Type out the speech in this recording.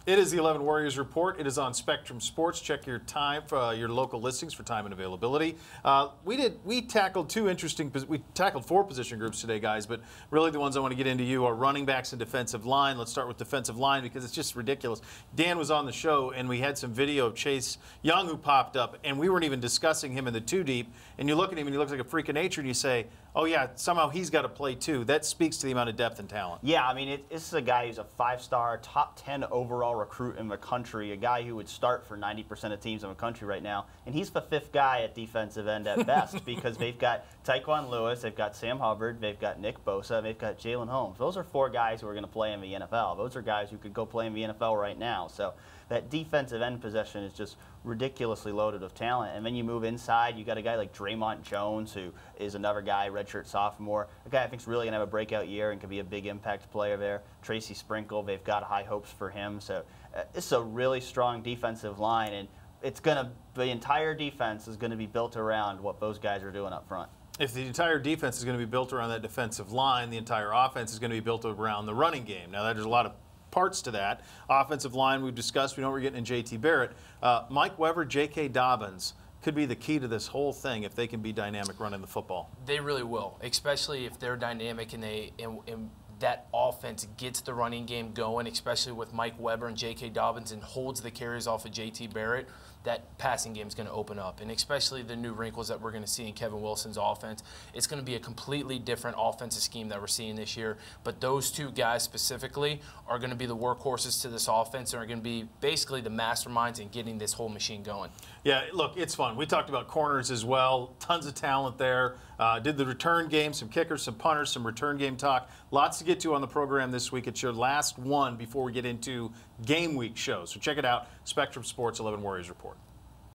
It is the 11 Warriors Report. It is on Spectrum Sports. Check your time for your local listings for time and availability. We tackled four position groups today, guys, but really the ones I want to get into are running backs and defensive line. Let's start with defensive line because it's just ridiculous. Dan was on the show, and we had some video of Chase Young who popped up, and we weren't even discussing him in the two deep. And you look at him, and he looks like a freak of nature, and you say, oh, yeah, somehow he's got to play too. That speaks to the amount of depth and talent. Yeah, I mean, this is a guy who's a five-star, top 10 overall recruit in the country, a guy who would start for 90% of teams in the country right now. And he's the fifth guy at defensive end at best because they've got Tyquan Lewis, they've got Sam Hubbard, they've got Nick Bosa, they've got Jalen Holmes. Those are four guys who are going to play in the NFL. Those are guys who could go play in the NFL right now. So that defensive end possession is just ridiculously loaded with talent. And then you move inside, you got a guy like Draymond Jones, who is another guy, redshirt sophomore, a guy I think is really going to have a breakout year and could be a big impact player there. Tracy Sprinkle, they've got high hopes for him. So it's a really strong defensive line, and the entire defense is going to be built around what those guys are doing up front. If the entire defense is going to be built around that defensive line, the entire offense is going to be built around the running game. Now, there's a lot of parts to that. Offensive line, we've discussed. We know we're getting in J.T. Barrett. Mike Weber, J.K. Dobbins could be the key to this whole thing if they can be dynamic running the football. They really will, especially if they're dynamic and that offense gets the running game going, especially with Mike Weber and J.K. Dobbins, and holds the carries off of J.T. Barrett. That passing game is going to open up, and especially the new wrinkles that we're going to see in Kevin Wilson's offense. It's going to be a completely different offensive scheme that we're seeing this year, but those two guys specifically are going to be the workhorses to this offense and are going to be basically the masterminds in getting this whole machine going. Yeah, look, it's fun. We talked about corners as well. Tons of talent there. Did the return game, some kickers, some punters, some return game talk. Lots to get to on the program this week. It's your last one before we get into game week shows. So check it out, Spectrum Sports 11 Warriors Report.